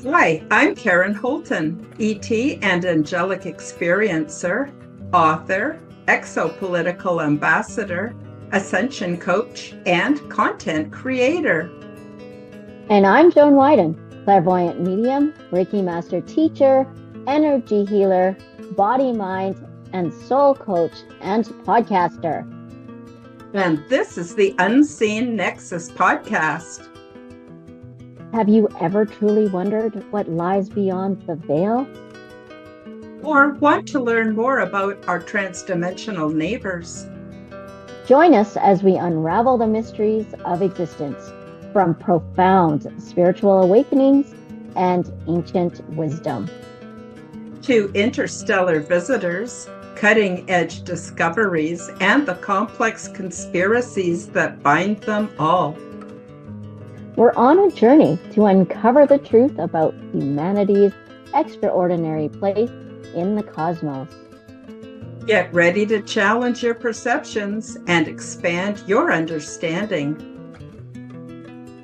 Hi, I'm Karen Holton, ET and Angelic Experiencer, author, exopolitical ambassador, ascension coach, and content creator. And I'm Joan Widen, clairvoyant medium, Reiki master teacher, energy healer, body, mind, and soul coach, and podcaster. And this is the Unseen Nexus podcast. Have you ever truly wondered what lies beyond the veil? Or want to learn more about our transdimensional neighbors? Join us as we unravel the mysteries of existence, from profound spiritual awakenings and ancient wisdom, to interstellar visitors, cutting-edge discoveries, and the complex conspiracies that bind them all. We're on a journey to uncover the truth about humanity's extraordinary place in the cosmos. Get ready to challenge your perceptions and expand your understanding.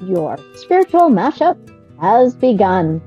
Your spiritual mashup has begun.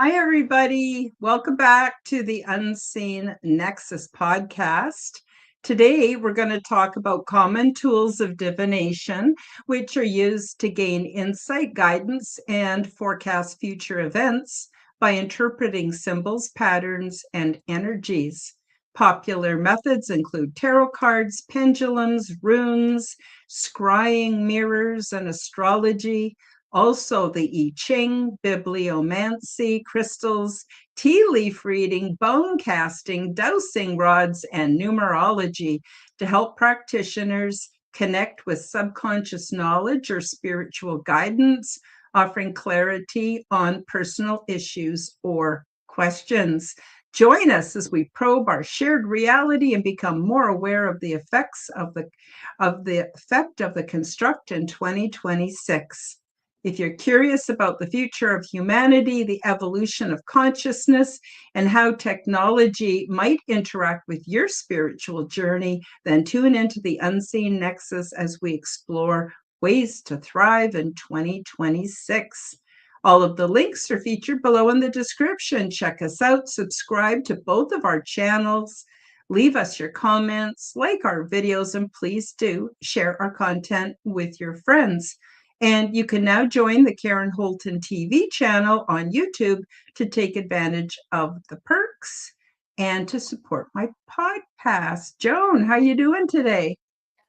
Hi, everybody. Welcome back to the Unseen Nexus podcast. Today, we're going to talk about common tools of divination, which are used to gain insight, guidance, and forecast future events by interpreting symbols, patterns, and energies. Popular methods include tarot cards, pendulums, runes, scrying mirrors, and astrology. Also, the I Ching, bibliomancy, crystals, tea leaf reading, bone casting, dowsing rods, and numerology to help practitioners connect with subconscious knowledge or spiritual guidance, offering clarity on personal issues or questions. Join us as we probe our shared reality and become more aware of the effects of the effect of the construct in 2026. If you're curious about the future of humanity, the evolution of consciousness, and how technology might interact with your spiritual journey, then tune into the Unseen Nexus as we explore ways to thrive in 2026. All of the links are featured below in the description. Check us out, subscribe to both of our channels, leave us your comments, like our videos, and please do share our content with your friends. And you can now join the Karen Holton TV channel on YouTube to take advantage of the perks and to support my podcast. Joan, how you doing today?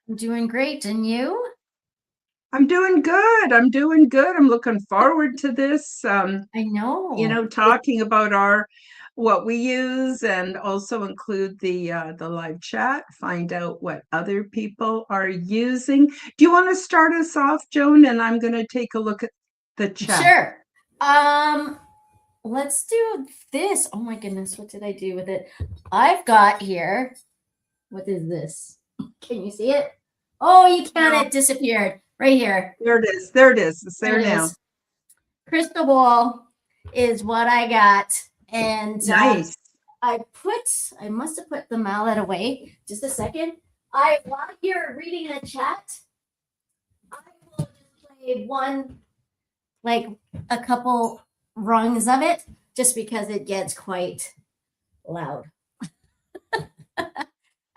I'm doing great. And you? I'm doing good. I'm doing good. I'm looking forward to this. I know. Talking about what we use, and also include the live chat, find out what other people are using. Do you want to start us off, Joan? And I'm going to take a look at the chat. Sure. Let's do this. Oh my goodness, what did I do with it? I've got here. What is this? Can you see it? Oh, you can't. No. It disappeared right here. There it is. There it is. It's there now. Crystal ball is what I got. And nice. I must have put the mallet away. Just a second. While you're reading the chat, I will just play a couple rungs of it, just because it gets quite loud.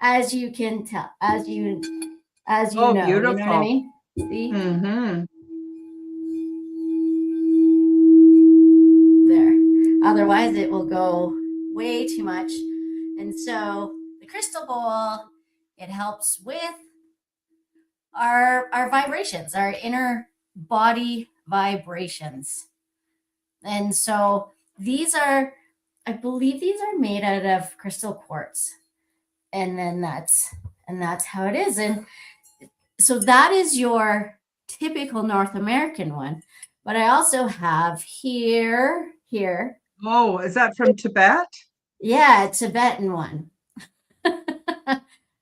As you can tell, as you know, beautiful. You know what I mean? See? Mm-hmm. There. Otherwise, it will go way too much. And so the crystal ball, it helps with our vibrations, our inner body vibrations. And so I believe these are made out of crystal quartz. And then that's how it is. And so that is your typical North American one. But I also have here. Oh, is that from Tibet? Yeah, a Tibetan one.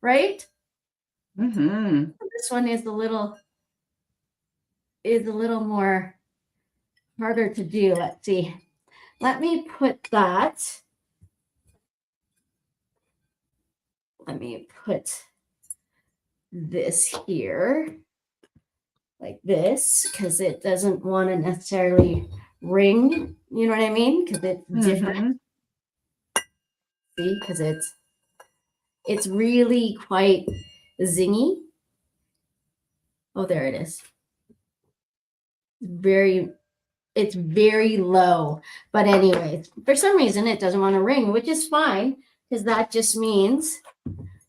Right? Mm-hmm. This one is a little more harder to do. Let's see. Let me put that. Let me put this here like this because it doesn't want to necessarily ring. You know what I mean? Because it's different. See, because it's really quite zingy. Oh, there it is. It's very low. But anyway, for some reason it doesn't want to ring, which is fine because that just means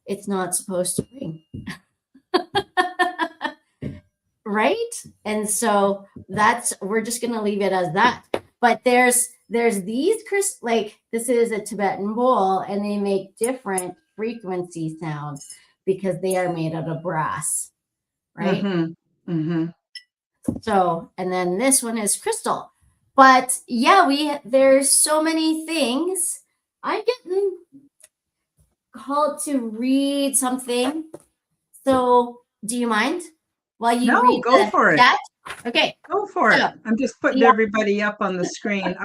it's not supposed to ring. Right? And so we're just going to leave it as that. But there's these like this is a Tibetan bowl and they make different frequency sounds because they are made out of brass. Right? So, and then this one is crystal. But yeah, there's so many things. I'm getting called to read something. So, do you mind? While you read go for chat? it. Okay. Go for it. I'm just putting everybody up on the screen.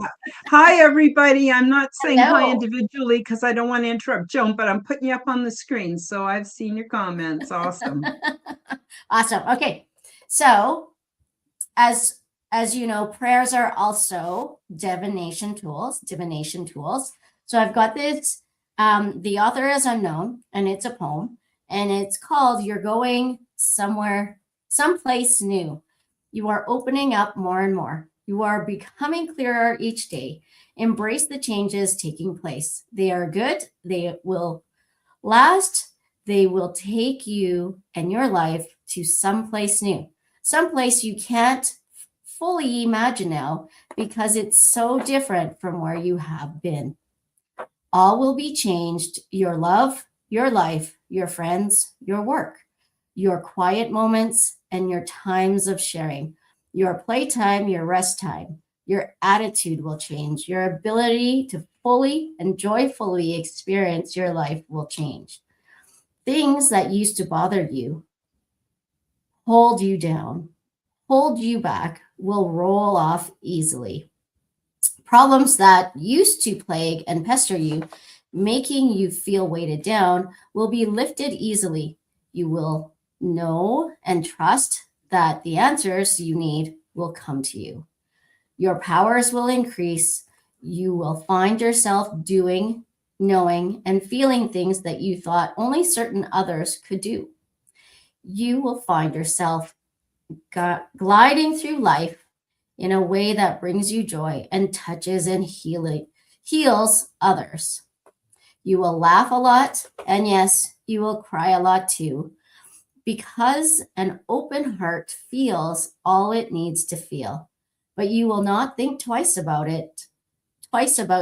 Hi, everybody. I'm not saying hi individually because I don't want to interrupt Joan, but I'm putting you up on the screen. So I've seen your comments. Awesome. Awesome. Okay. So as you know, prayers are also divination tools. So I've got this, the author is unknown, and it's a poem, and it's called You're Going Somewhere, Someplace New. You are opening up more and more. You are becoming clearer each day. Embrace the changes taking place. They are good. They will last. They will take you and your life to someplace new, someplace you can't fully imagine now because it's so different from where you have been. All will be changed. Your love, your life, your friends, your work, your quiet moments, and your times of sharing, your playtime, your rest time, your attitude will change. Your ability to fully and joyfully experience your life will change. Things that used to bother you, hold you down, hold you back, will roll off easily. Problems that used to plague and pester you, making you feel weighted down, will be lifted easily. You will know and trust that the answers you need will come to you. Your powers will increase. You will find yourself doing, knowing, and feeling things that you thought only certain others could do. You will find yourself gliding through life in a way that brings you joy and touches and heals others. You will laugh a lot, and yes, you will cry a lot too, because an open heart feels all it needs to feel. But you will not think twice about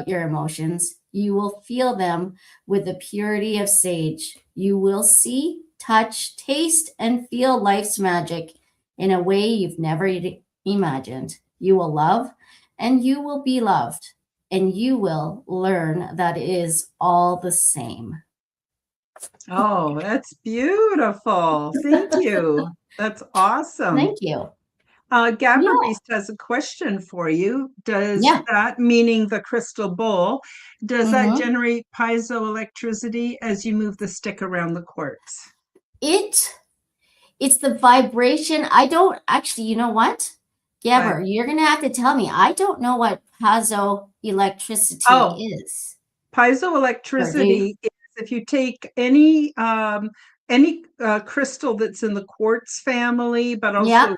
your emotions. You will feel them with the purity of sage. You will see, touch, taste, and feel life's magic in a way you've never imagined. You will love, and you will be loved, and you will learn that it is all the same. Oh, that's beautiful. Thank you. That's awesome. Thank you. Gabrielle has a question for you. Does that, meaning the crystal bowl, does that generate piezoelectricity as you move the stick around the quartz? It's the vibration. I don't actually, you know what? Gabber, you're going to have to tell me. I don't know what piezoelectricity is. Piezoelectricity is if you take any crystal that's in the quartz family, but also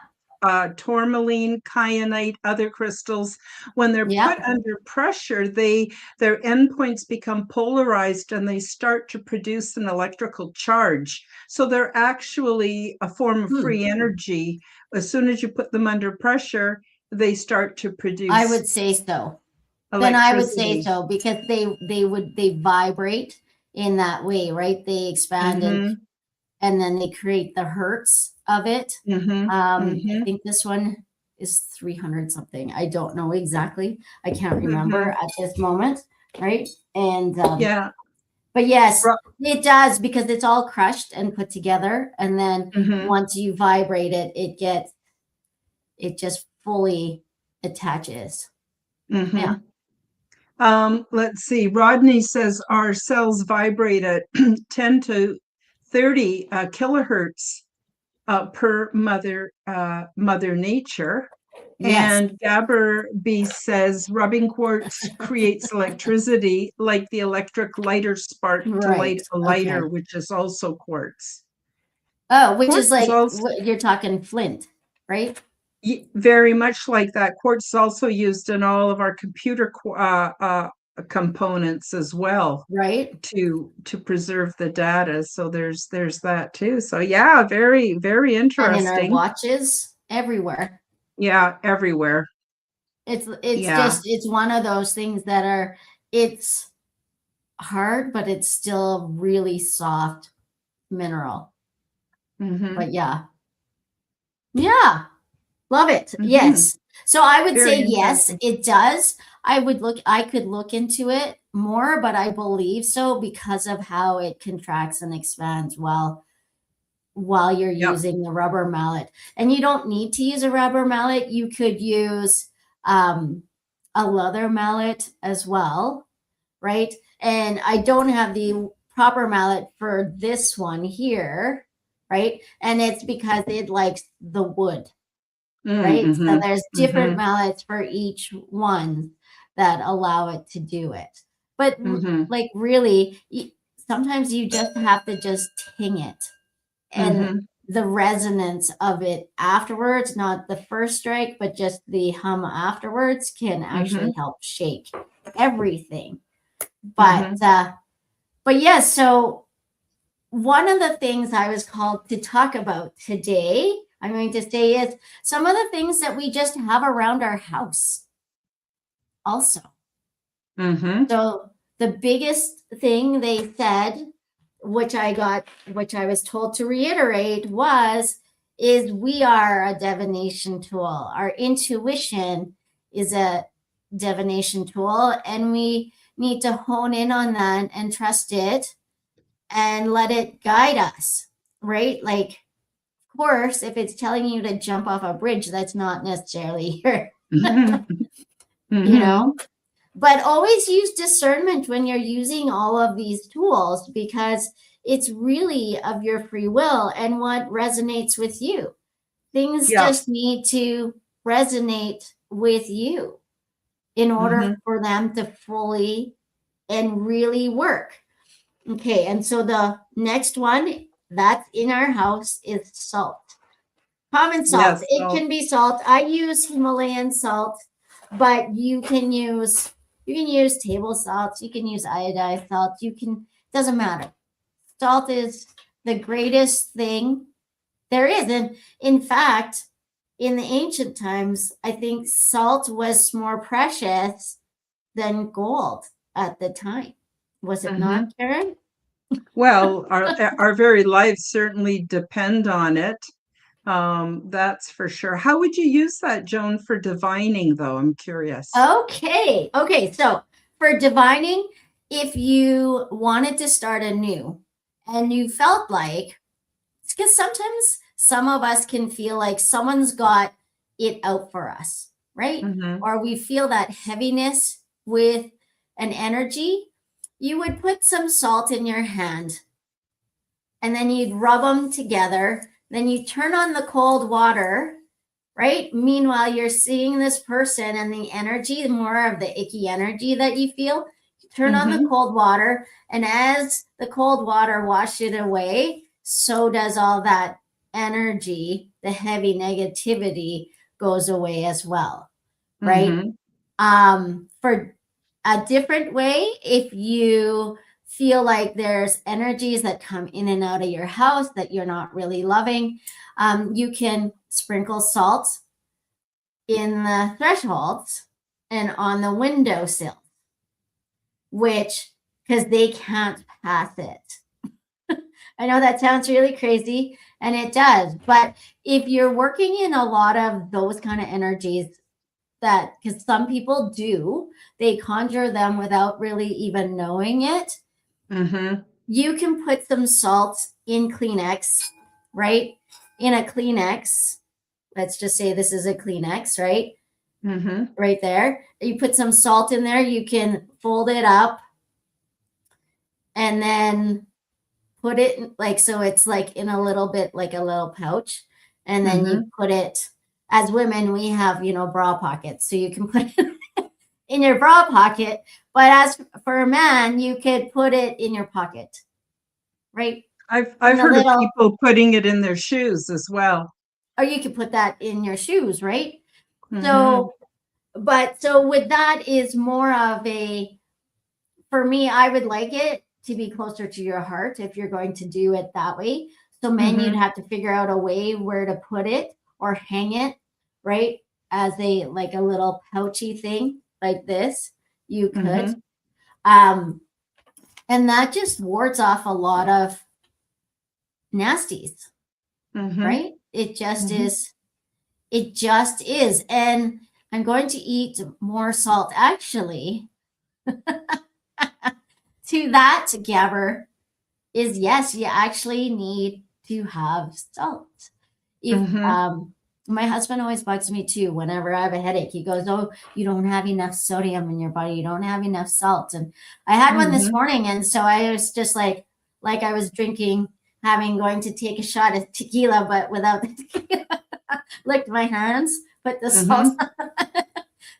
tourmaline, kyanite, other crystals, when they're put under pressure, their endpoints become polarized and they start to produce an electrical charge. So they're actually a form of free energy. As soon as you put them under pressure, they start to produce. I would say so. Then I would say so because they vibrate in that way, right? They expand and then they create the hertz of it. I think this one is 300 something. I don't know exactly. I can't remember at this moment, right? And but yes, it does because it's all crushed and put together, and then once you vibrate it, it just fully attaches. Yeah. Let's see. Rodney says our cells vibrate at 10 to 30 kilohertz per Mother Nature. Yes. And Gabber B says rubbing quartz creates electricity like the electric lighter spark to light Right. a lighter, Okay. which is also quartz. Oh, which Quartz is is like also you're talking flint, right? very much like that. Quartz is also used in all of our computer components as well Right. to preserve the data. So there's that too. So yeah, very, very And in our interesting. watches, everywhere. Yeah, everywhere. It's Yeah. just it's one of those things that are it's hard, but it's still really soft mineral. Mm-hmm. But yeah. Yeah. Love it. Mm-hmm. Yes. So I would Very say yes, interesting. it does. I could look into it more, but I believe so because of how it contracts and expands while you're Yep. using the rubber mallet. And you don't need to use a rubber mallet. You could use a leather mallet as well, right? And I don't have the proper mallet for this one here, right? And it's because it likes the wood, right? So Mm-hmm. there's different mallets for each one that allow it to do it. But Mm-hmm. like really, sometimes you just have to just ting it. And Mm-hmm. the resonance of it afterwards, not the first strike, but just the hum afterwards can actually help shake everything. But but yes, so one of the things I was called to talk about today, I'm going to say, is some of the things that we just have around our house also. So the biggest thing they said, which I was told to reiterate, is we are a divination tool. Our intuition is a divination tool, and we need to hone in on that and trust it and let it guide us, right? Like, of course, if it's telling you to jump off a bridge, that's not necessarily your, you know, but always use discernment when you're using all of these tools because it's really of your free will and what resonates with you. Things just need to resonate with you in order for them to fully and really work. Okay, and so the next one that's in our house is salt. Common salt. Yes. It can be salt. I use Himalayan salt, but you can use table salt, you can use iodized salt, doesn't matter. Salt is the greatest thing there is. And in fact, in the ancient times, I think salt was more precious than gold at the time. Was it not, Karen? Well, our very lives certainly depend on it. That's for sure. How would you use that, Joan, for divining, though? I'm curious. Okay. So for divining, if you wanted to start anew and you felt like, because sometimes some of us can feel like someone's got it out for us, right? Or we feel that heaviness with an energy, you would put some salt in your hand and then you'd rub them together. Then you turn on the cold water, right? Meanwhile, you're seeing this person and the energy, more of the icky energy that you feel. You turn on the cold water, and as the cold water washes it away, so does all that energy, the heavy negativity goes away as well, right? For a different way, if you feel like there's energies that come in and out of your house that you're not really loving, you can sprinkle salt in the thresholds and on the windowsill, which, because they can't pass it. I know that sounds really crazy, and it does, but if you're working in a lot of those kind of energies, that, because some people do, they conjure them without really even knowing it. You can put some salt in Kleenex, right? In a Kleenex. Let's just say this is a Kleenex, right? Right there. You put some salt in there. You can fold it up and then put it like, so it's like in a little bit like a little pouch, and then you put it, as women, we have, bra pockets, so you can put it in your bra pocket. But as for a man, you could put it in your pocket, right? I've heard of people putting it in their shoes as well. Or you could put that in your shoes, right? So, so with that is more of a, for me, I would like it to be closer to your heart if you're going to do it that way. So men, you'd have to figure out a way where to put it or hang it, right? As a, like a little pouchy thing like this, you could. And that just wards off a lot of nasties, right? It just is. It just is. And I'm going to eat more salt, actually. To that, Gabber, is yes, you actually need to have salt. If my husband always bugs me too whenever I have a headache. He goes, "Oh, you don't have enough sodium in your body. You don't have enough salt." And I had one this morning, and so I was just like I was going to take a shot of tequila, but without the tequila. Licked my hands, put the salt on.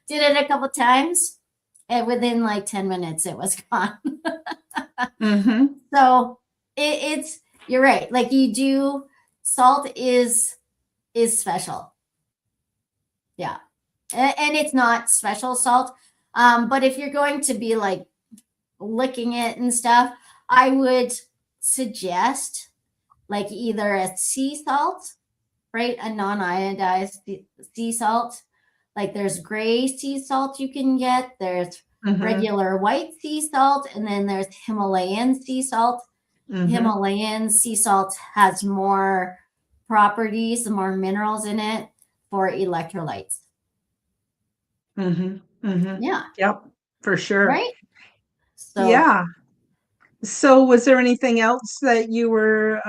Did it a couple times, and within like 10 minutes, it was gone. So it's, you're right. Like salt is special. Yeah. And it's not special salt. But if you're going to be like licking it and stuff, I would suggest like either a sea salt, right? A non-iodized sea salt. Like there's gray sea salt you can get. There's regular white sea salt, and then there's Himalayan sea salt. Himalayan sea salt has more properties, more minerals in it for electrolytes. Yeah. Yep, for sure. Right? So, yeah. So was there anything else that you were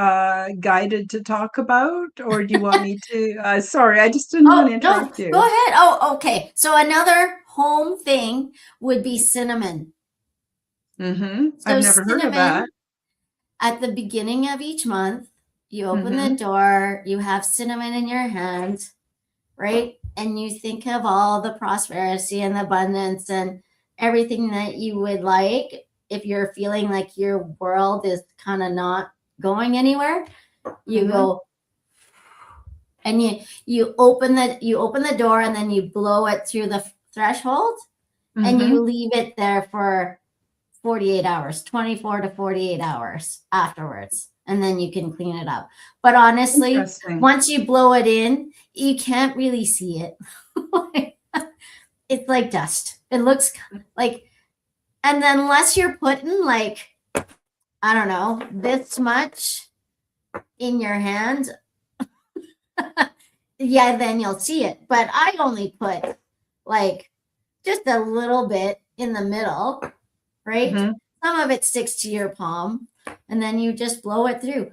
guided to talk about, or do you want me to? Sorry, I just didn't want to interrupt you. Go ahead. Oh, okay. So another home thing would be cinnamon. So I've never heard of that. At the beginning of each month, you open the door, you have cinnamon in your hand, right? And you think of all the prosperity and the abundance and everything that you would like if you're feeling like your world is kind of not going anywhere. You go and you open the door, and then you blow it through the threshold, and you leave it there for 48 hours, 24 to 48 hours afterwards, and then you can clean it up. But honestly, once you blow it in, you can't really see it. It's like dust. It looks like, and then unless you're putting like, I don't know, this much in your hand, yeah, then you'll see it. But I only put like just a little bit in the middle, right? Some of it sticks to your palm, and then you just blow it through.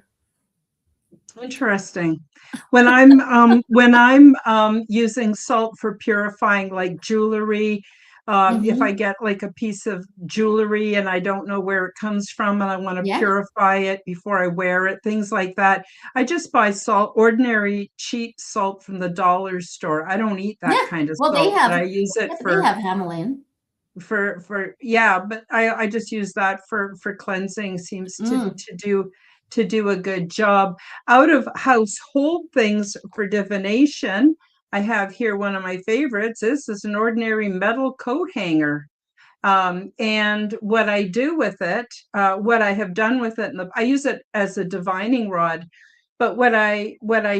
Interesting. When I'm using salt for purifying like jewelry, if I get like a piece of jewelry and I don't know where it comes from and I want to purify it before I wear it, things like that, I just buy salt, ordinary cheap salt from the dollar store. I don't eat that kind of salt. They have, but I use it they have Himalayan. But I just use that for cleansing. Seems to do a good job. Out of household things for divination, I have here one of my favorites. This is an ordinary metal coat hanger. And what I do with it, what I have done with it, I use it as a divining rod. But what I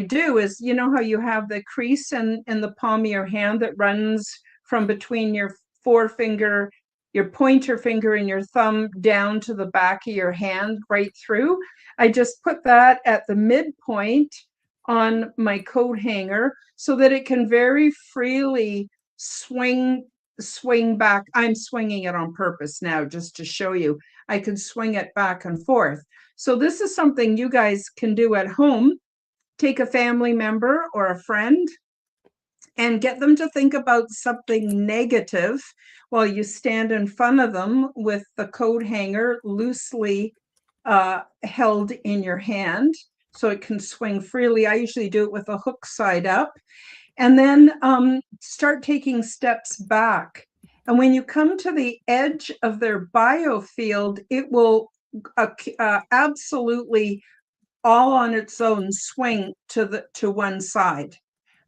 do is, you know how you have the crease in the palm of your hand that runs from between your forefinger, your pointer finger, and your thumb down to the back of your hand, right through. I just put that at the midpoint on my coat hanger so that it can very freely swing back. I'm swinging it on purpose now just to show you. I can swing it back and forth. So this is something you guys can do at home. Take a family member or a friend and get them to think about something negative while you stand in front of them with the coat hanger loosely held in your hand so it can swing freely. I usually do it with a hook side up. And then start taking steps back. And when you come to the edge of their biofield, it will absolutely all on its own swing to one side.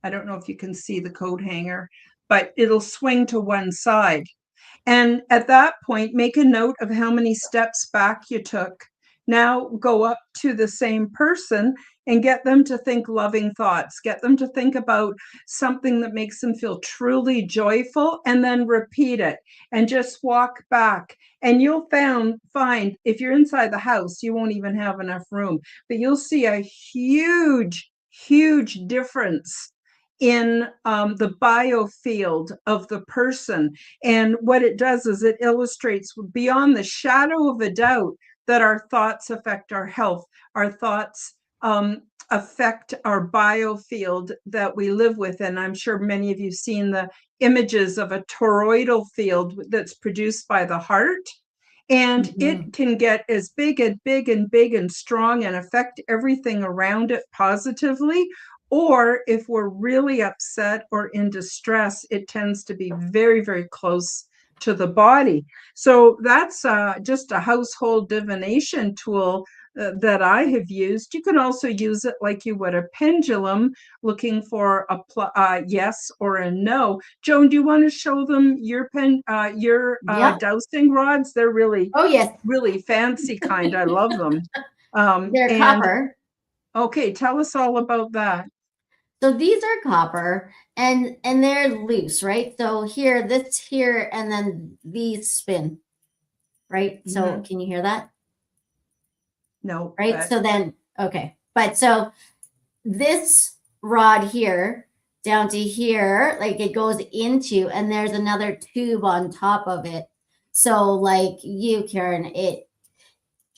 I don't know if you can see the coat hanger, but it'll swing to one side. And at that point, make a note of how many steps back you took. Now go up to the same person and get them to think loving thoughts. Get them to think about something that makes them feel truly joyful, and then repeat it and just walk back. And you'll find if you're inside the house, you won't even have enough room, but you'll see a huge, huge difference in the biofield of the person. And what it does is it illustrates beyond the shadow of a doubt that our thoughts affect our health. Our thoughts affect our biofield that we live with. And I'm sure many of you have seen the images of a toroidal field that's produced by the heart. And it can get as big and big and big and strong and affect everything around it positively. Or if we're really upset or in distress, it tends to be very, very close to the body. So that's just a household divination tool that I have used. You can also use it like you would a pendulum, looking for a yes or a no. Joan, do you want to show them your dowsing rods? They're really, really fancy kind. I love them. They're copper. Okay, tell us all about that. So these are copper, and they're loose, right? So here, this here, and then these spin, right? So can you hear that? No. Right? So then, okay. But so this rod here down to here, like it goes into, and there's another tube on top of it. So like you, Karen, if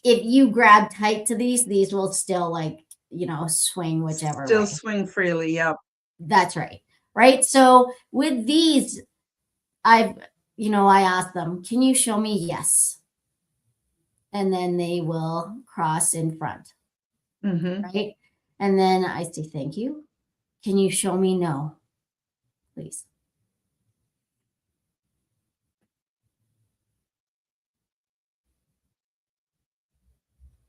you grab tight to these will still like, swing whichever still way. Swing freely. Yep. That's right. Right. So with these, I asked them, can you show me yes? And then they will cross in front. Right. And then I say, thank you. Can you show me no, please?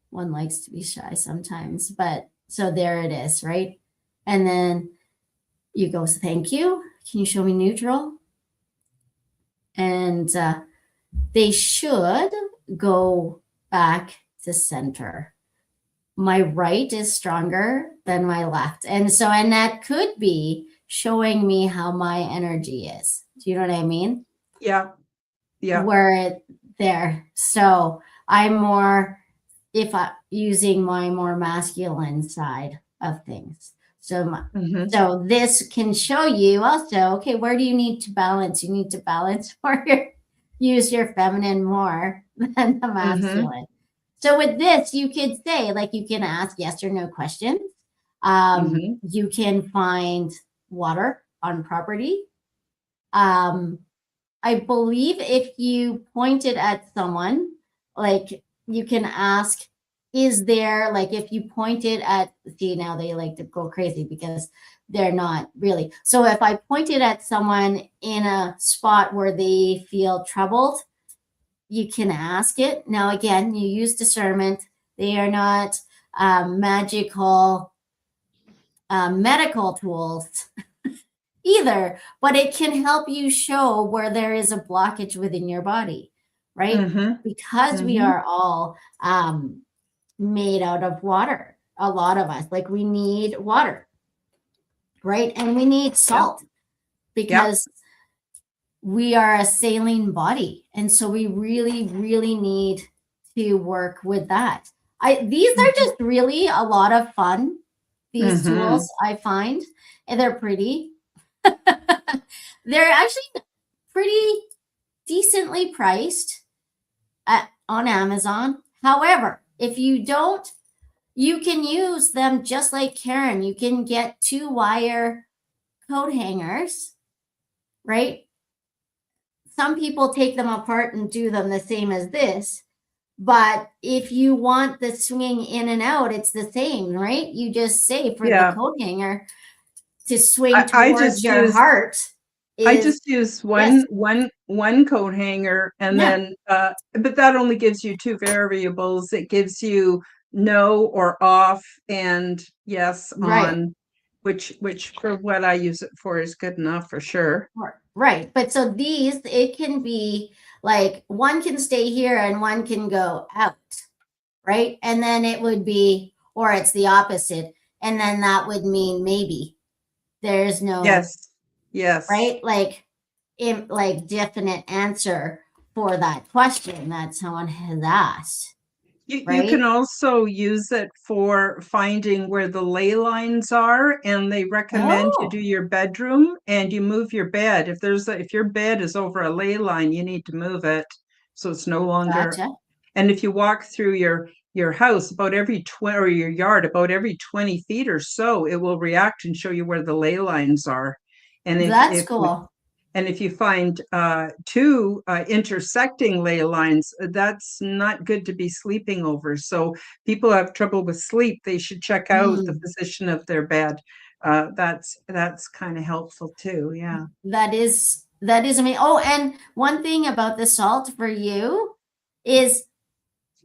One likes to be shy sometimes, but so there it is, right? And then you go, thank you. Can you show me neutral? And they should go back to center. My right is stronger than my left. And that could be showing me how my energy is. Do you know what I mean? Yeah. Yeah. Where there. So I'm more, using my more masculine side of things. So, so this can show you also, okay, where do you need to balance? You need to balance or use your feminine more than the masculine. So with this, you could say, like, you can ask yes or no questions. You can find water on property. I believe if you pointed at someone, like you can ask, is there, like if you pointed at, see, now they like to go crazy because they're not really. So if I pointed at someone in a spot where they feel troubled, you can ask it. Now, again, you use discernment. They are not magical medical tools either, but it can help you show where there is a blockage within your body, right? Because we are all made out of water. A lot of us, like, we need water, right? And we need salt because we are a saline body. And so we really, really need to work with that. These are just really a lot of fun. These tools, I find, and they're pretty. They're actually pretty decently priced on Amazon. However, if you don't, you can use them just like Karen. You can get 2-wire coat hangers, right? Some people take them apart and do them the same as this, But if you want the swinging in and out, it's the same, right? You just say for the Yeah. coat hanger to swing I towards just your use heart I is just use yes, one coat hanger, and yeah, then but that only gives you two variables. It gives you no or off and yes right. on, which for what I use it for is good enough for sure. Right. But so these, it can be like one can stay here and one can go out, right? And then it would be, or it's the opposite. And then that would mean maybe there's no, Yes. Yes. right? Like definite answer for that question that someone has asked, You can right? also use it for finding where the ley lines are, and they recommend you do Oh, your bedroom and you move your bed. If your bed is over a ley line, you need to move it so it's no longer. gotcha. And if you walk through your house about every 20, or your yard about every 20 feet or so, it will react and show you where the ley lines are. And That's cool. if you find two intersecting ley lines, that's not good to be sleeping over. So people have trouble with sleep, they should check out the Mm, position of their bed. That's kind of helpful too. Yeah. that is amazing. Oh, and one thing about the salt for you is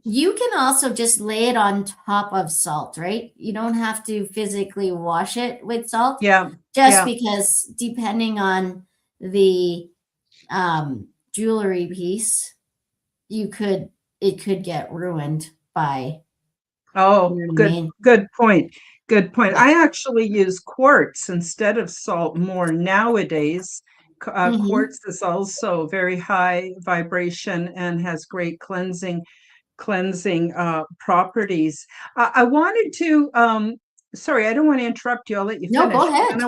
you can also just lay it on top of salt, right? You don't have to physically wash it with salt, Yeah. just Yeah. because depending on the jewelry piece, you could it could get ruined by, Oh, you know what I good, mean? good point. Good point. Yeah. I actually use quartz instead of salt more nowadays. Hmm. Quartz is also very high vibration and has great cleansing properties. I wanted to sorry, I don't want to interrupt you. I'll let you No, go finish. But then ahead. I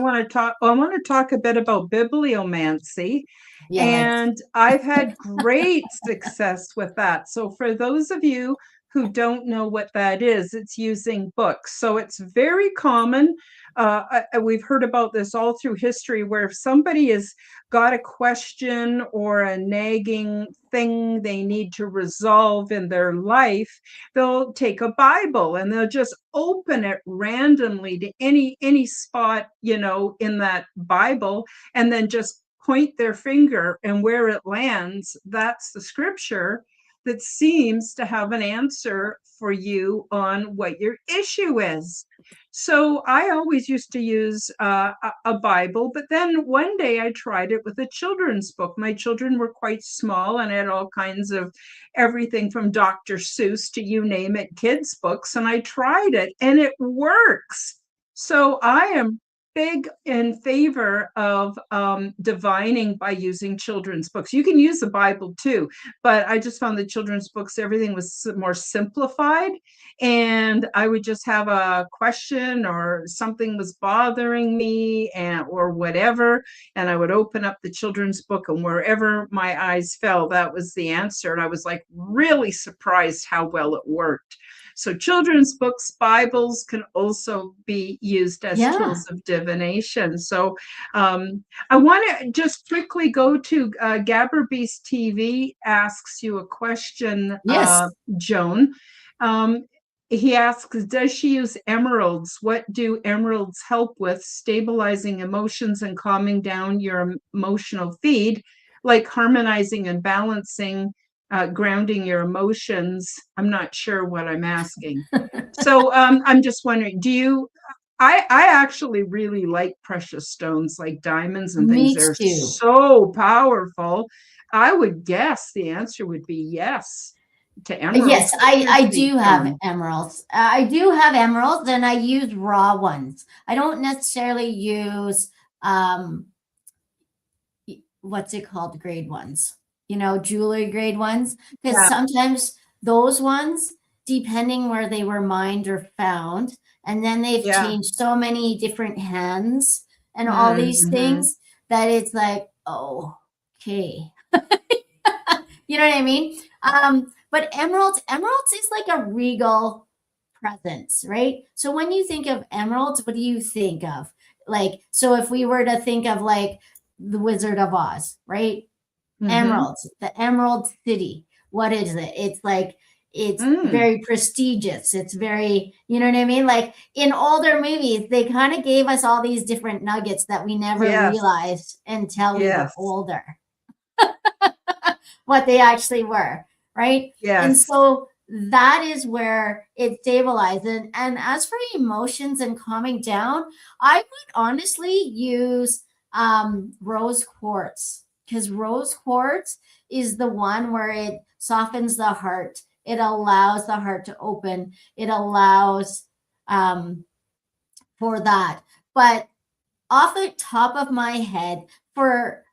want to talk a bit about bibliomancy. Yeah, And I've had great success with that. So for those of you who don't know what that is, it's using books. So it's very common. We've heard about this all through history, where if somebody has got a question or a nagging thing they need to resolve in their life, they'll take a Bible and they'll just open it randomly to any spot, in that Bible, and then just point their finger, and where it lands, that's the scripture that seems to have an answer for you on what your issue is. So I always used to use a Bible, but then one day I tried it with a children's book. My children were quite small and I had all kinds of everything from Dr. Seuss to you name it, kids' books. And I tried it and it works. So I am big in favor of divining by using children's books. You can use the Bible too, but I just found the children's books, everything was more simplified. And I would just have a question or something was bothering me, or whatever. And I would open up the children's book, and wherever my eyes fell, that was the answer. And I was like really surprised how well it worked. So children's books, Bibles can also be used as yeah, tools of divination. So I want to just quickly go to Gabberbeast TV asks you a question, yes. Joan. Um, he asks, does she use emeralds? What do emeralds help with? Stabilizing emotions and calming down your emotional feed, like harmonizing and balancing, grounding your emotions. I'm not sure what I'm asking. So I'm just wondering, I actually really like precious stones like diamonds and things. Me They're too. so powerful. I would guess the answer would be yes to Yes, emeralds. What's I your I take, do have Joan? emeralds. I do have emeralds, and I use raw ones. I don't necessarily use um what's it called, grade ones. Jewelry grade ones, because Yeah, sometimes those ones, depending where they were mined or found, and then they've yeah. changed so many different hands and all these Mm-hmm. things that it's like, oh, okay. You know what I mean? But emeralds is like a regal presence, right? So when you think of emeralds, what do you think of? Like, so if we were to think of like the Wizard of Oz, right? Mm-hmm. Emeralds, the Emerald City. What is it? It's like it's very prestigious. It's very, you know what I mean? Like in older movies, they kind of gave us all these different nuggets that we never realized until we were older what they actually were, right? And so that is where it stabilizes. And as for emotions and calming down, I would honestly use rose quartz, because rose quartz is the one where it softens the heart. It allows the heart to open. It allows for that. But off the top of my head, for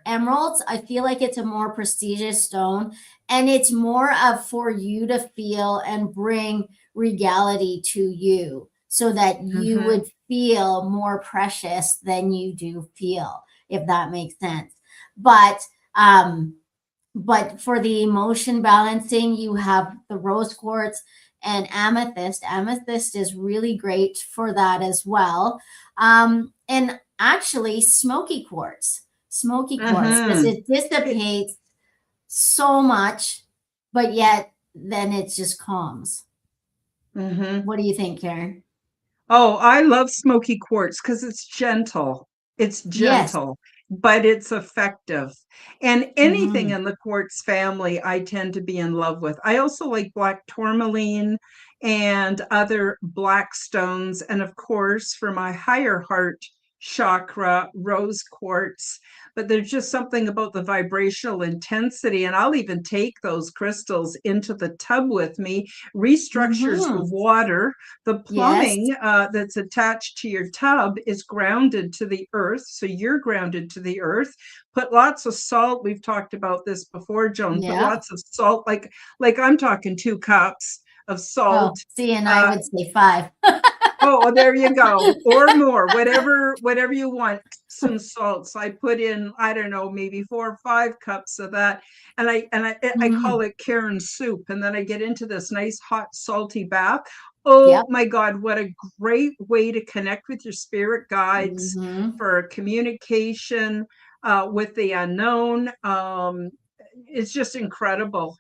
emeralds, I feel like it's a more prestigious stone, and it's more of for you to feel and bring regality to you, so that you would feel more precious than you do feel, if that makes sense. But for the emotion balancing, you have the rose quartz and amethyst. Amethyst is really great for that as well. And actually, smoky quartz, because it dissipates so much, but yet then it just calms. What do you think, Karen? Oh, I love smoky quartz because it's gentle. It's Yes. gentle, but it's effective. And anything in the quartz family, I tend to be in love with. I also like black tourmaline and other black stones. And of course, for my higher heart chakra, rose quartz. But there's just something about the vibrational intensity. And I'll even take those crystals into the tub with me, restructures the water. The plumbing that's attached to your tub is grounded to the earth. So you're grounded to the earth. Put lots of salt. We've talked about this before, Joan. Put lots of salt, like I'm talking 2 cups of salt. Oh, see, and I would say 5. Oh, there you go. Or more, whatever you want. Some salts. I put in, I don't know, maybe 4 or 5 cups of that. And I call it Karen soup. And then I get into this nice hot salty bath. Oh my God, what a great way to connect with your spirit guides for communication with the unknown. It's just incredible.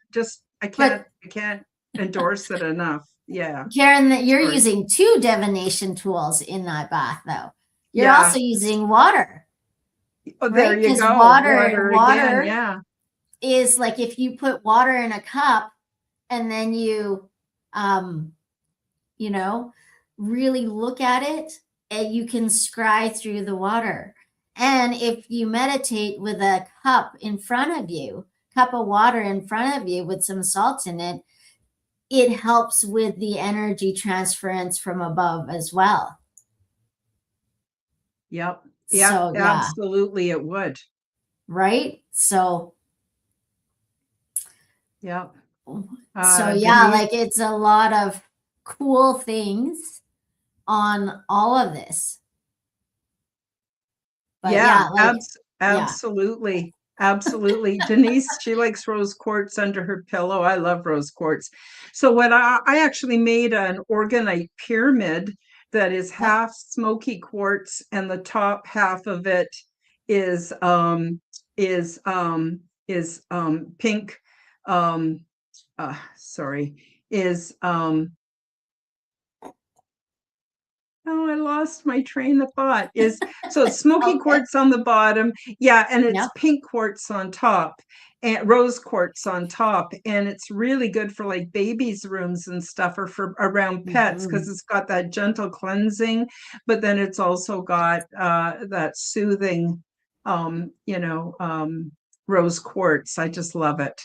I can't endorse it enough. Yeah. Karen, that you're using 2 divination tools in that bath, though. You're also using water. Oh, there you go. Water again, is like if you put water in a cup and then you really look at it, and you can scry through the water. And if you meditate with a cup of water in front of you with some salt in it, it helps with the energy transference from above as well. Yep. Yeah, so, absolutely it would. Right? So yep. Like it's a lot of cool things on all of this. But absolutely. Absolutely. Denise, she likes rose quartz under her pillow. I love rose quartz. So what I actually made an organite pyramid that is half smoky quartz, and the top half of it is pink. Oh, I lost my train of thought. So smoky quartz on the bottom. Yeah, and it's pink quartz on top, and rose quartz on top. And it's really good for like babies' rooms and stuff, or for around pets, because it's got that gentle cleansing, but then it's also got that soothing, rose quartz. I just love it.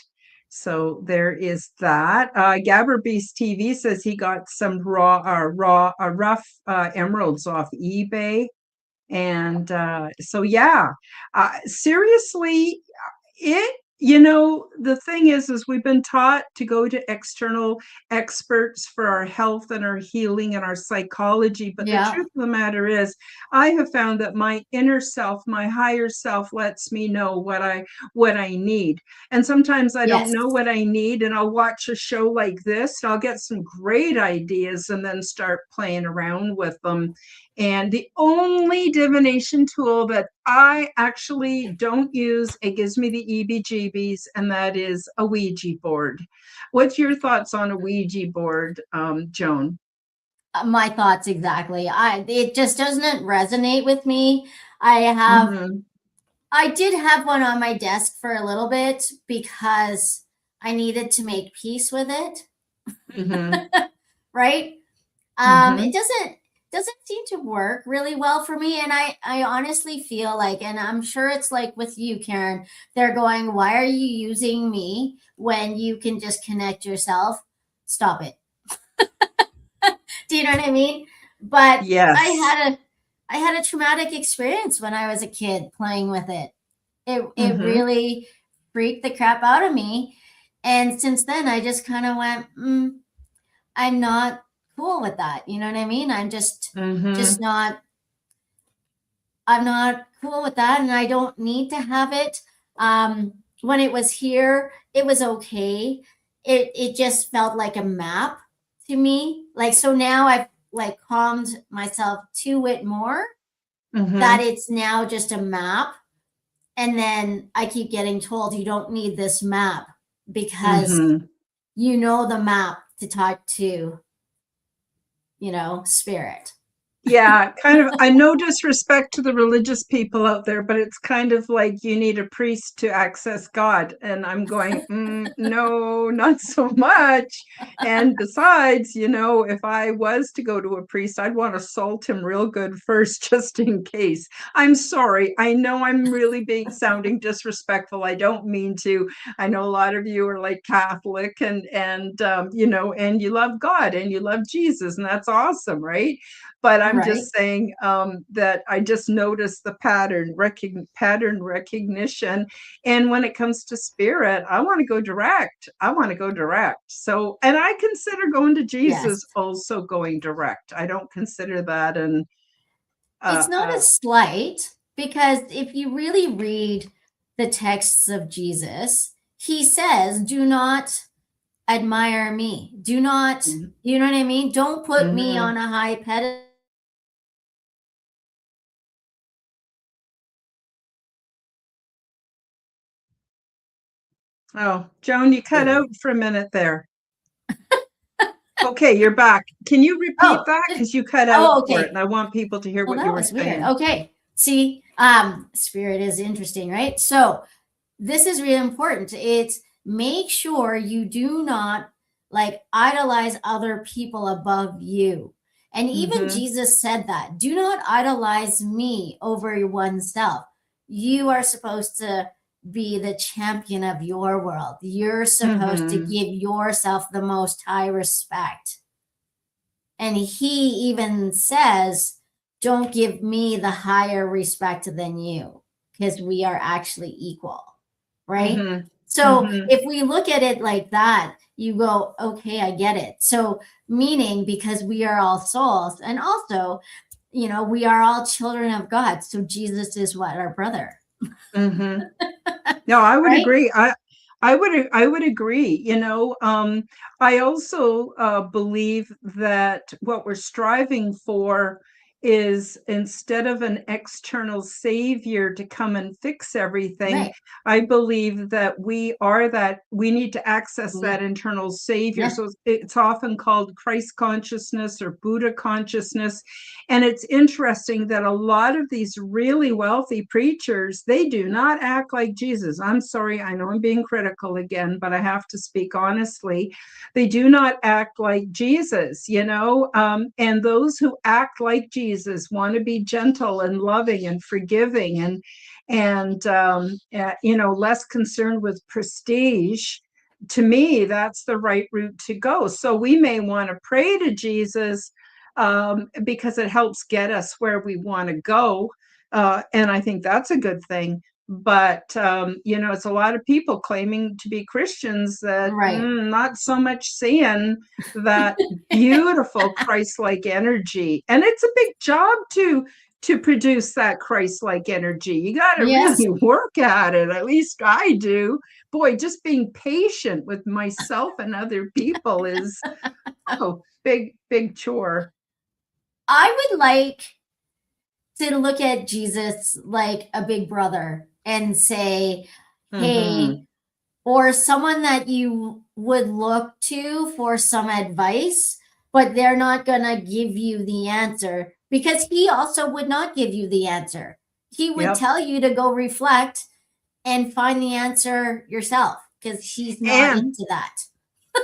So there is that. Gabber Beast TV says he got some rough emeralds off eBay. And seriously, the thing is we've been taught to go to external experts for our health and our healing and our psychology. But the truth of the matter is, I have found that my inner self, my higher self, lets me know what I need. And sometimes I don't know what I need, and I'll watch a show like this, and I'll get some great ideas and then start playing around with them. And the only divination tool that I actually don't use, it gives me the EBGBs, and that that is a Ouija board. What's your thoughts on a Ouija board, Joan? My thoughts exactly. It just doesn't resonate with me. I have Mm-hmm. I did have one on my desk for a little bit because I needed to make peace with it. Mm-hmm. Right? Mm-hmm. It doesn't seem to work really well for me, and I honestly feel like, and I'm sure it's like with you, Karen, they're going, why are you using me when you can just connect yourself? Stop it. Do you know what I mean? But I Yes. had a I had a traumatic experience when I was a kid playing with it. It Mm-hmm. really freaked the crap out of me, and since then I just kind of went, I'm not cool with that. You know what I mean? Just Mm-hmm. not I'm not cool with that, and I don't need to have it. When it was here, it was okay. It just felt like a map to me. Like, so now I've like calmed myself to it more, that Mm-hmm. it's now just a map. And then I keep getting told you don't need this map because Mm-hmm. you know the map to talk to, spirit. Yeah, kind of. I no disrespect to the religious people out there, but it's kind of like you need a priest to access God. And I'm going, no, not so much. And besides, if I was to go to a priest, I'd want to salt him real good first, just in case. I'm sorry. I know I'm really being sounding disrespectful. I don't mean to. I know a lot of you are like Catholic and you love God and you love Jesus, and that's awesome, right? But I'm Right. just saying that I just noticed the pattern recognition. And when it comes to spirit, I want to go direct. I want to go direct. So, and I consider going to Yes. Jesus also going direct. I don't consider that an It's uh, not a uh, slight, because if you really read the texts of Jesus, he says, do not admire me. Do not, you know what I mean? Don't put me mm-hmm. on a high pedestal. Oh, Joan, you cut out for a minute there. Okay, you're back. Can you repeat Oh, that? Because you cut out oh, for it, okay. and I want people to hear Well, what you that were was weird. saying. Okay. See, spirit is interesting, right? So this is really important. It's make sure you do not like idolize other people above you. And even Mm-hmm. Jesus said that. Do not idolize me over oneself. You are supposed to be the champion of your world. You're supposed to Mm-hmm. give yourself the most high respect. And he even says, don't give me the higher respect than you, because we are actually equal. Right. Mm-hmm. So Mm-hmm. if we look at it like that, you go, okay, I get it. So, meaning, because we are all souls, and also, we are all children of God. So Jesus is what? Our brother. Mm-hmm. No, I would Right. agree. I would agree. I also believe that what we're striving for is, instead of an external savior to come and fix everything, Right. I believe that we need to access that internal savior. Yeah. So it's often called Christ consciousness or Buddha consciousness. And it's interesting that a lot of these really wealthy preachers, they do not act like Jesus. I'm sorry, I know I'm being critical again, but I have to speak honestly. They do not act like Jesus. And those who act like Jesus want to be gentle and loving and forgiving and less concerned with prestige. To me, that's the right route to go. So we may want to pray to Jesus because it helps get us where we want to go. And I think that's a good thing. But it's a lot of people claiming to be Christians that Right. not so much seeing that beautiful Christ-like energy. And it's a big job to produce that Christ-like energy. You got to Yes. really work at it. At least I do. Boy, just being patient with myself and other people is big chore. I would like to look at Jesus like a big brother and say, hey, Mm-hmm. or someone that you would look to for some advice, but they're not going to give you the answer because he also would not give you the answer. He would Yep. tell you to go reflect and find the answer yourself because he's not And into that.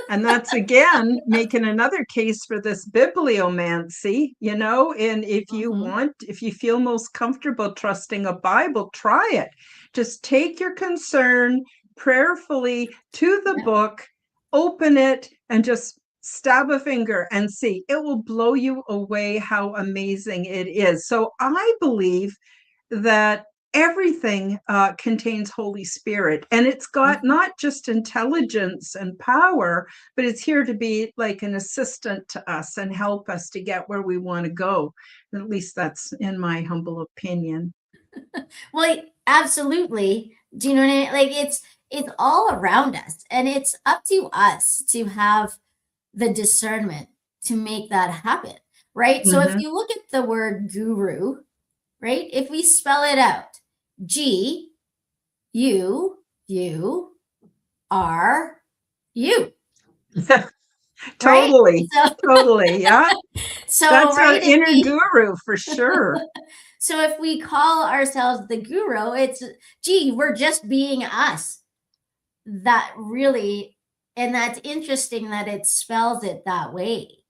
And that's again making another case for this bibliomancy, and if you Mhm. if you feel most comfortable trusting a Bible, try it. Just take your concern prayerfully to the Yeah. book, open it, and just stab a finger and see. It will blow you away how amazing it is. So I believe that everything contains Holy Spirit, and it's got Mhm. not just intelligence and power, but it's here to be like an assistant to us and help us to get where we want to go. At least that's in my humble opinion. Well, absolutely. Do you know what I mean? Like it's all around us, and it's up to us to have the discernment to make that happen, right? So if Mm-hmm. you look at the word guru, right? If we spell it out, G U U R U, right? Totally. So Totally. Yeah. so That's our right if inner we guru for sure. so if we call ourselves the guru, it's gee, we're just being us. That really, and that's interesting that it spells it that way,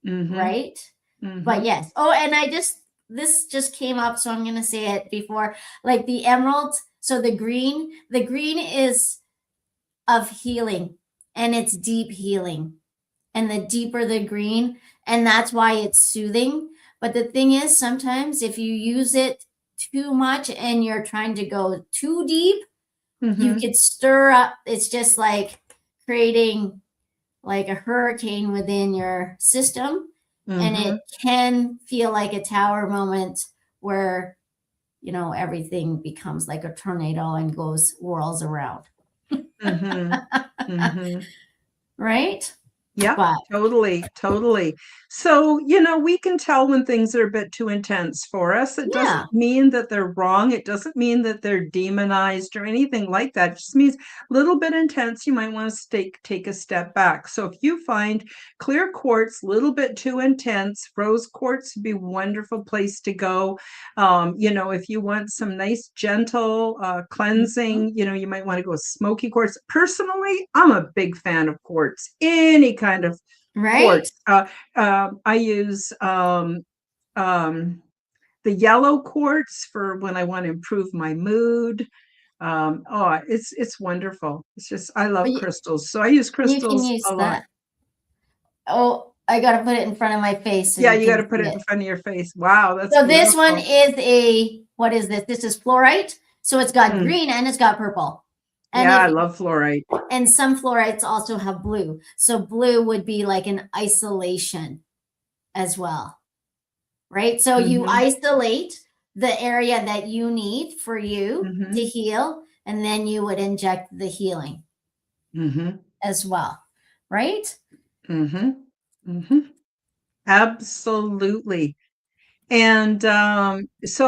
Mm-hmm. right? Mm-hmm. But yes. Oh, and this just came up, so I'm going to say it before. Like the emerald, so the green is of healing, and it's deep healing. And the deeper the green, and that's why it's soothing. But the thing is, sometimes if you use it too much and you're trying to go too deep, you Mm-hmm. could stir up. It's just like creating like a hurricane within your system, and Mm-hmm. it can feel like a tower moment where everything becomes like a tornado and goes whirls around. Mm-hmm. Mm-hmm. Right? Yeah, But totally, totally. So, we can tell when things are a bit too intense for us. It doesn't yeah. mean that they're wrong. It doesn't mean that they're demonized or anything like that. It just means a little bit intense. You might want to take a step back. So if you find clear quartz a little bit too intense, rose quartz would be a wonderful place to go. If you want some nice, gentle Mhm. cleansing, you might want to go smoky quartz. Personally, I'm a big fan of quartz, any kind of Right? quartz. I use the yellow quartz for when I want to improve my mood. It's wonderful. It's just, I But love crystals, so I use you can crystals use a lot. that. Oh, I got to put it in front of my face so Yeah, you you got can to put see it it. in front of your face. Wow, that's So this one beautiful. is what is this? This is fluorite. So it's got Mm. green and it's got purple. And Yeah, I love fluorite. and some fluorites also have blue. So blue would be like an isolation as well, right? So you Mm-hmm. isolate the area that you need for you to Mm-hmm. heal, and then you would inject the healing Mm-hmm. as well, right? Mm-hmm. Mm-hmm. Absolutely. And it's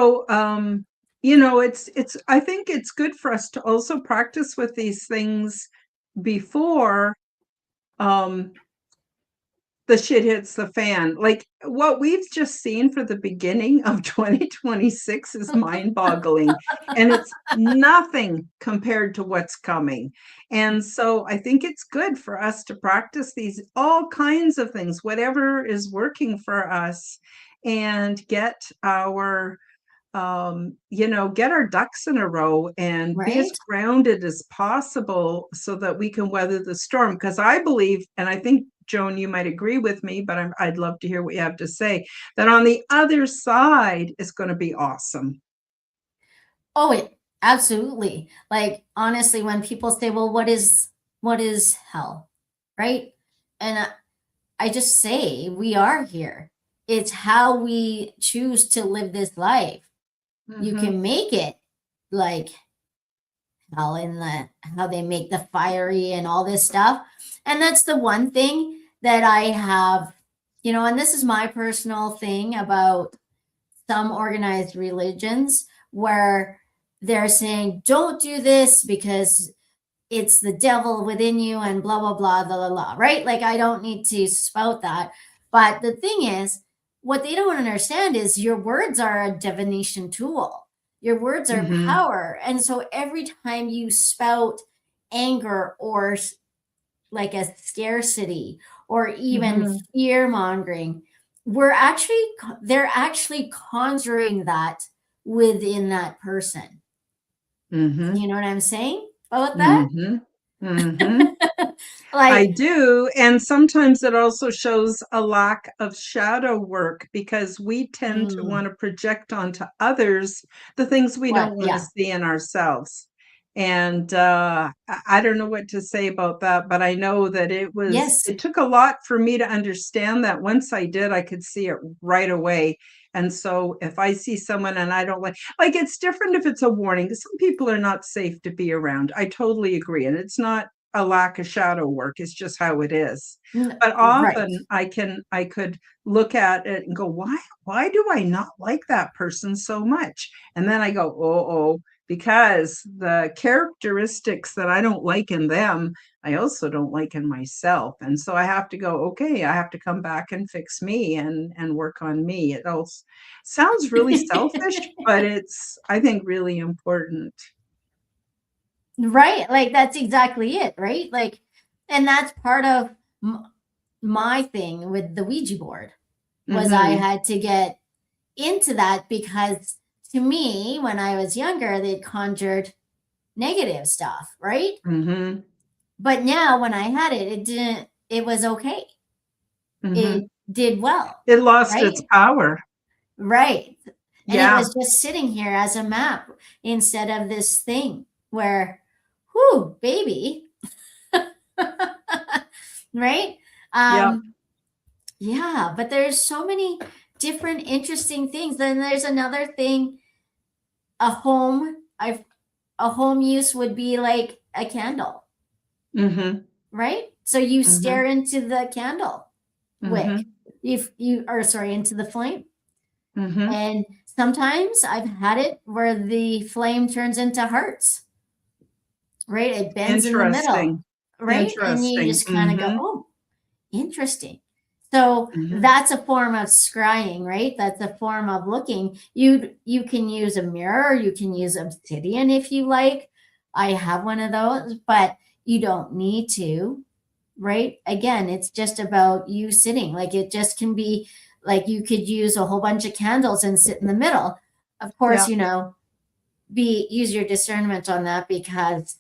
I think it's good for us to also practice with these things before um the shit hits the fan. Like what we've just seen for the beginning of 2026 is mind-boggling, and it's nothing compared to what's coming. And so I think it's good for us to practice these all kinds of things, whatever is working for us, and get our ducks in a row and be as Right? grounded as possible so that we can weather the storm. Because I believe, and I think, Joan, you might agree with me, but I'd love to hear what you have to say, that on the other side is going to be awesome. Oh, it absolutely. Like honestly, when people say, "Well, what is hell?" Right? And I just say, we are here. It's how we choose to live this life. You Mm-hmm. can make it like hell in the how they make the fiery and all this stuff. And that's the one thing that I have, and this is my personal thing about some organized religions where they're saying, don't do this because it's the devil within you and blah, blah, blah, blah, blah, blah, right? Like, I don't need to spout that. But the thing is, what they don't understand is your words are a divination tool. Your words are Mm-hmm. power. And so every time you spout anger or like a scarcity or even Mm-hmm. fear mongering, they're actually conjuring that within that person. Mm-hmm. You know what I'm saying about that? Mm-hmm. Mm-hmm. I Like, do. And sometimes it also shows a lack of shadow work because we tend to want to project onto others the things we what? don't want to Yeah. see in ourselves. And I don't know what to say about that, but I know that Yes. it took a lot for me to understand that. Once I did, I could see it right away. And so if I see someone and I don't like it's different if it's a warning. Some people are not safe to be around. I totally agree. And it's not a lack of shadow work. It's just how it is. But Right. often I could look at it and go, why do I not like that person so much? And then I go, oh, because the characteristics that I don't like in them, I also don't like in myself. And so I have to go, okay, I have to come back and fix me and work on me. It all sounds really selfish, but it's, I think, really important. Right. Like, that's exactly it. Right. Like, and that's part of my thing with the Ouija board was I Mm-hmm. had to get into that because to me, when I was younger, they conjured negative stuff. Right. Mm-hmm. But now when I had it, it didn't, it was okay. Mm-hmm. It did well. It lost its Right. power. Right. And it Yeah. was just sitting here as a map instead of this thing where, whoo, baby. Right. Yep. Yeah, but there's so many different interesting things. Then there's another thing, a home. I've a home use would be like a candle, Mm-hmm. right? So you Mm-hmm. stare into the candle wick. Mm-hmm. If you or sorry, into the flame. Mm-hmm. And sometimes I've had it where the flame turns into hearts, right? It bends in the middle, Interesting. right? And you Interesting. just kind of go, Mm-hmm. oh, interesting. So Mm-hmm. that's a form of scrying, right? That's a form of looking. You can use a mirror, you can use obsidian if you like. I have one of those, but you don't need to, right? Again, it's just about you sitting. Like, it just can be like you could use a whole bunch of candles and sit in the middle. Of course, Yeah. be use your discernment on that because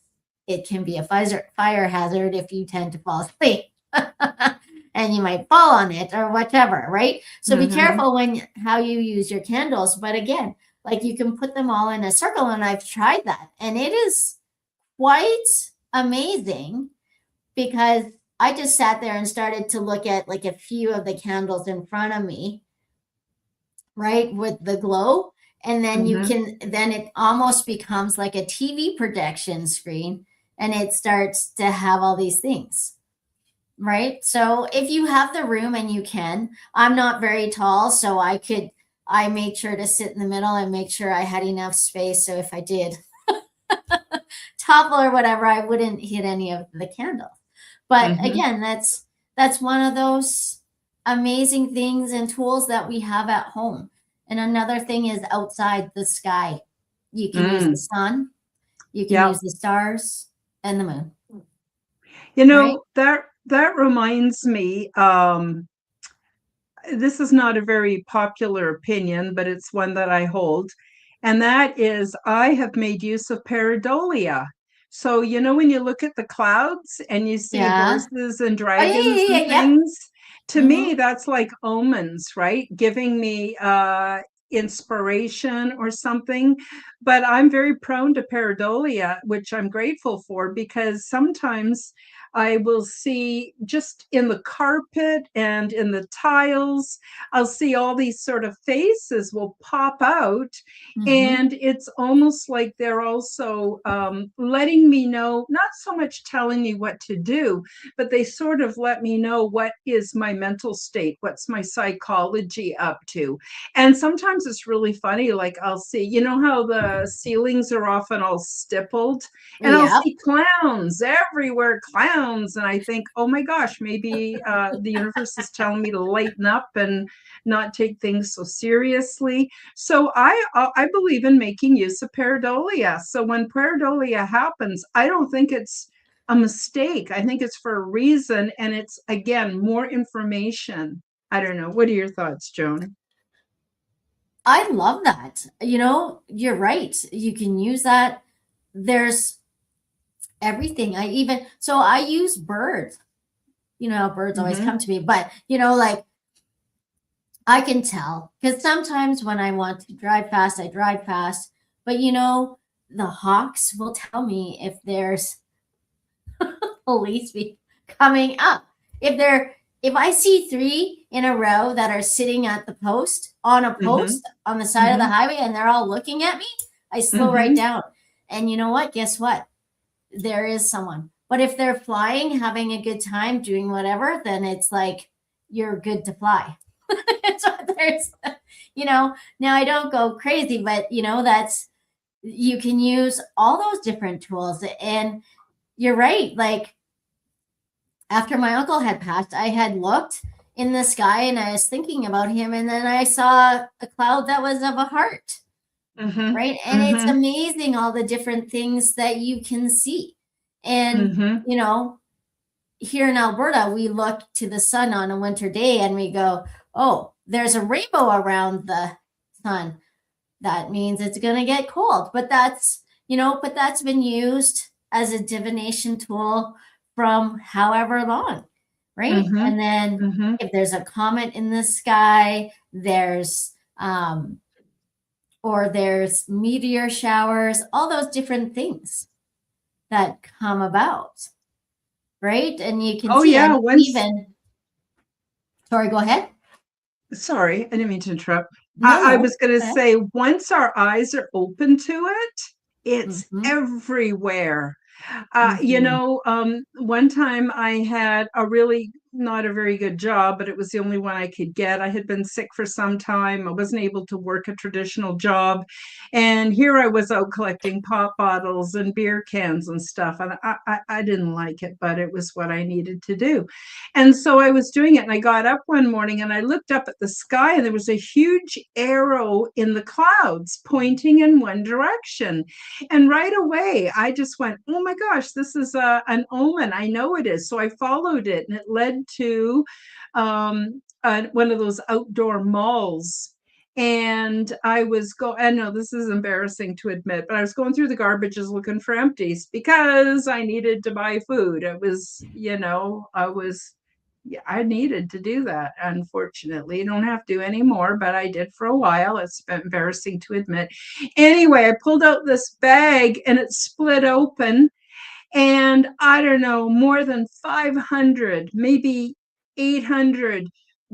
it can be a fire hazard if you tend to fall asleep. And you might fall on it or whatever, right? So be Mm-hmm. careful when how you use your candles. But again, like, you can put them all in a circle, and I've tried that, and it is quite amazing because I just sat there and started to look at like a few of the candles in front of me, right, with the glow. And then Mm-hmm. then it almost becomes like a TV projection screen, and it starts to have all these things, right? So if you have the room and you can, I'm not very tall, so I made sure to sit in the middle and make sure I had enough space. So if I did topple or whatever, I wouldn't hit any of the candles. But Mm-hmm. again, that's one of those amazing things and tools that we have at home. And another thing is outside the sky. You can use the Mm. sun, you can Yeah. use the stars and the moon, right? That reminds me, this is not a very popular opinion, but it's one that I hold. And that is, I have made use of pareidolia. So, when you look at the clouds and you see Yeah. horses and Oh yeah, dragons yeah, and yeah, yeah. things, to Mm-hmm. me, that's like omens, right? Giving me inspiration or something. But I'm very prone to pareidolia, which I'm grateful for because sometimes I will see just in the carpet and in the tiles, I'll see all these sort of faces will pop out. Mm-hmm. And it's almost like they're also letting me know, not so much telling me what to do, but they sort of let me know what is my mental state, what's my psychology up to. And sometimes sometimes it's really funny. Like I'll see, you know how the ceilings are often all stippled, and I'll Yep. see clowns everywhere, clowns, and I think, oh my gosh, maybe the universe is telling me to lighten up and not take things so seriously. So I believe in making use of pareidolia. So when pareidolia happens, I don't think it's a mistake. I think it's for a reason, and it's again more information. I don't know. What are your thoughts, Joan? I love that. You're right. You can use that. There's everything. I use birds. Birds always Mm-hmm. come to me, but like I can tell because sometimes when I want to drive fast, I drive fast. But the hawks will tell me if there's police coming up. If I see three in a row that are sitting at the post on a Mm-hmm. post on the side of the Mm-hmm. highway and they're all looking at me, I slow right Mm-hmm. down. And you know what? Guess what? There is someone. But if they're flying, having a good time, doing whatever, then it's like you're good to fly. So there's, now I don't go crazy, but you can use all those different tools. And you're right. Like after my uncle had passed, I had looked in the sky and I was thinking about him, and then I saw a cloud that was of a heart, Mm-hmm. right? And it's Mm-hmm. amazing all the different things that you can see. And, Mm-hmm. here in Alberta, we look to the sun on a winter day and we go, oh, there's a rainbow around the sun. That means it's going to get cold. But that's been used as a divination tool from however long, right? Mm-hmm. And then Mm-hmm. if there's a comet in the sky, there's meteor showers, all those different things that come about, right? And you can Oh see, yeah. and Once even, sorry, go ahead. Sorry, I didn't mean to interrupt. No, I no, was going to go ahead. say, once our eyes are open to it, it's Mm-hmm, everywhere. mm-hmm. One time I had a really not a very good job, but it was the only one I could get. I had been sick for some time. I wasn't able to work a traditional job. And here I was out collecting pop bottles and beer cans and stuff. And I didn't like it, but it was what I needed to do. And so I was doing it. And I got up one morning and I looked up at the sky, and there was a huge arrow in the clouds pointing in one direction. And right away, I just went, oh my gosh, this is an omen. I know it is. So I followed it, and it led to one of those outdoor malls. And I know this is embarrassing to admit, but I was going through the garbages looking for empties because I needed to buy food. It was, yeah, I needed to do that. Unfortunately, I don't have to anymore, but I did for a while. It's embarrassing to admit. Anyway, I pulled out this bag and it split open, and I don't know, more than 500, maybe 800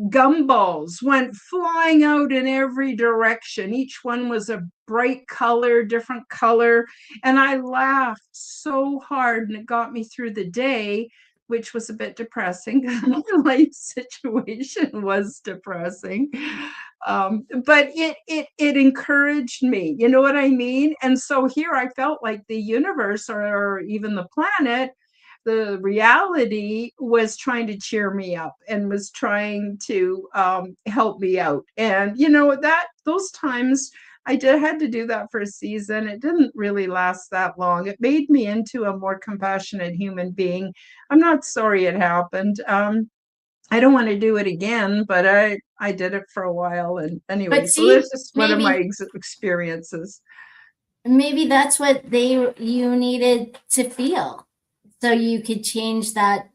gumballs went flying out in every direction. Each one was a bright color, different color. And I laughed so hard, and it got me through the day, which was a bit depressing. My life situation was depressing. But it encouraged me. You know what I mean? And so here I felt like the universe, or even the planet, the reality was trying to cheer me up and was trying to help me out. And that those times I had to do that for a season. It didn't really last that long. It made me into a more compassionate human being. I'm not sorry it happened. I don't want to do it again, but I did it for a while. And anyway, But so this see, is one of my maybe experiences. maybe that's what you needed to feel, so you could change that